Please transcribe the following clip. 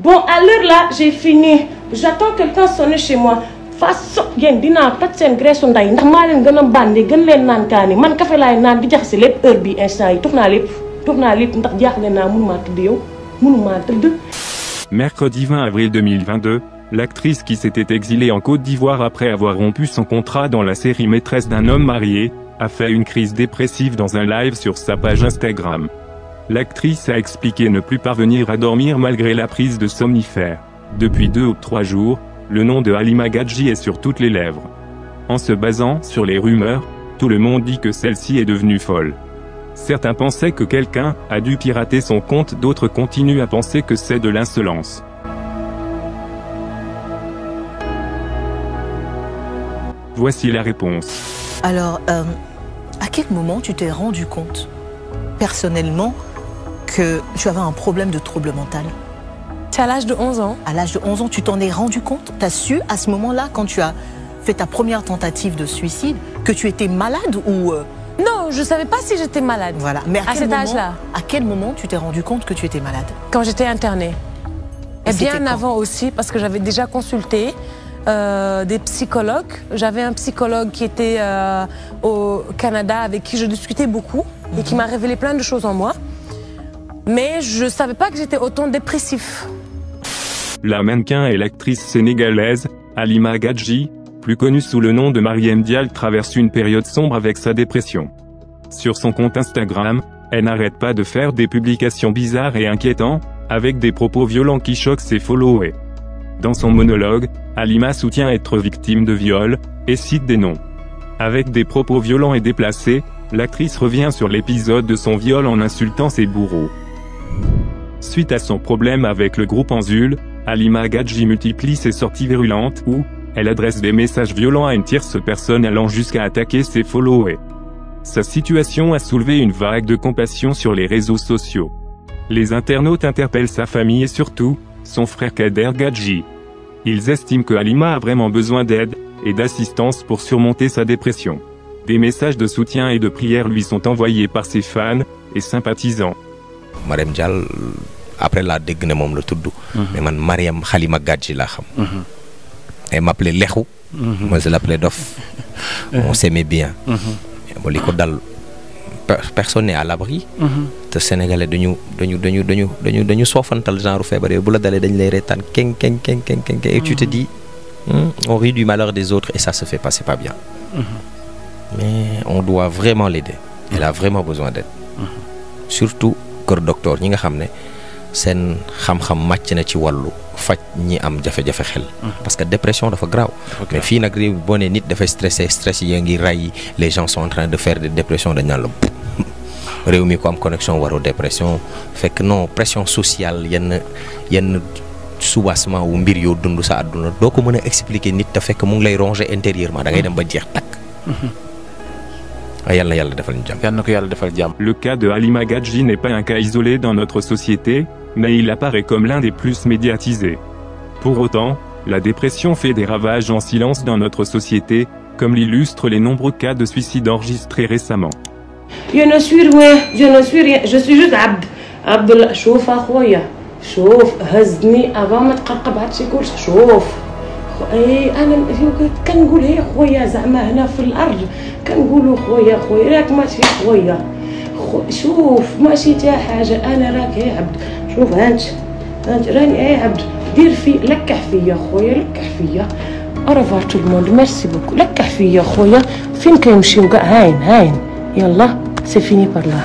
Bon, à l'heure là, j'ai fini. J'attends quelqu'un sonner chez moi. Façon, bien, dina pas de graisse on d'ailleurs. Ndax maa leen gën a bandi gën leen naan kaani man café laay naan di jaxase lépp heure bi instant yi tox naa lépp ndax jaaxle naa mënumaa tëdd yow mënumaa tëdd. Mercredi 20 avril 2022, l'actrice qui s'était exilée en Côte d'Ivoire après avoir rompu son contrat dans la série Maîtresse d'un homme marié, a fait une crise dépressive dans un live sur sa page Instagram. L'actrice a expliqué ne plus parvenir à dormir malgré la prise de somnifères. Depuis 2 ou 3 jours, le nom de Halima Gadji est sur toutes les lèvres. En se basant sur les rumeurs, tout le monde dit que celle-ci est devenue folle. Certains pensaient que quelqu'un a dû pirater son compte, d'autres continuent à penser que c'est de l'insolence. Voici la réponse. Alors, à quel moment tu t'es rendu compte, personnellement, que tu avais un problème de trouble mental? C'est à l'âge de 11 ans. À l'âge de 11 ans, tu t'en es rendu compte? Tu as su à ce moment-là, quand tu as fait ta première tentative de suicide, que tu étais malade ou... Non, je ne savais pas si j'étais malade. Voilà. Mais à cet âge-là. À quel moment tu t'es rendu compte que tu étais malade? Quand j'étais internée. Et bien avant aussi, parce que j'avais déjà consulté des psychologues. J'avais un psychologue qui était au Canada avec qui je discutais beaucoup et qui m'a révélé plein de choses en moi. Mais je ne savais pas que j'étais autant dépressif. La mannequin et l'actrice sénégalaise, Halima Gadji, plus connue sous le nom de Mariem Dial, traverse une période sombre avec sa dépression. Sur son compte Instagram, elle n'arrête pas de faire des publications bizarres et inquiétantes, avec des propos violents qui choquent ses followers. Dans son monologue, Halima soutient être victime de viol, et cite des noms. Avec des propos violents et déplacés, l'actrice revient sur l'épisode de son viol en insultant ses bourreaux. Suite à son problème avec le groupe Anzul, Halima Gadji multiplie ses sorties virulentes où elle adresse des messages violents à une tierce personne allant jusqu'à attaquer ses followers. Sa situation a soulevé une vague de compassion sur les réseaux sociaux. Les internautes interpellent sa famille et surtout, son frère Kader Gadji. Ils estiment que Halima a vraiment besoin d'aide et d'assistance pour surmonter sa dépression. Des messages de soutien et de prière lui sont envoyés par ses fans et sympathisants. Mariem Dial, après la dégg ne moom la tudd. mais man Mariam Halima Gadji laa xam. Elle m'appelait Lexu. Moi je l'appelais Dof. On s'aimait bien. Bon li ko dal personne n'est à l'abri. te Sénégalais dañu soofantal genre feebar bu la dalee dañ lay reetaan keng et tu te dis on rit du malheur des autres et ça se fait pas, c'est pas bien. Mais on doit vraiment l'aider. Elle a vraiment besoin d'aide. Surtout kër docteur ñi nga xam ne seen xam-xam màcc na ci wàllu faj ñi am jafe-jafe xel. parce que dépression dafa graaw. mais fii nag réew boo nee nit dafay stress yi ngi ray les gens sont en train de faire des dépressions dañ naan la réew mi ko am connexion waroo dépression fekk non pression sociale yenn soubassement wu mbir yoo dund sa àdduna doo ko mën a expliquer nit te fekk mu ngi lay ronger intérieurement da ngay dem ba jeex takk. Le cas de Halima Gadji n'est pas un cas isolé dans notre société, mais il apparaît comme l'un des plus médiatisés. Pour autant, la dépression fait des ravages en silence dans notre société, comme l'illustrent les nombreux cas de suicide enregistrés récemment. Je ne suis rien, je suis juste Abd. Abdullah, شوف أخويا، شوف هزني avant ما تقرقب هادشي كلشي، شوف. أنا كنقول هي خويا زعما هنا في الأرض كنقولوا خويا راك ماشي خويا شوف ماشي تا حاجة أنا راك يا عبد شوف هانت راني يا عبد دير في لكح فيا خويا لكح فيا أرافار تو الموند ميرسي بوكو لكح فيا خويا فين كيمشيو كاع هاين يلا سي فيني بار لا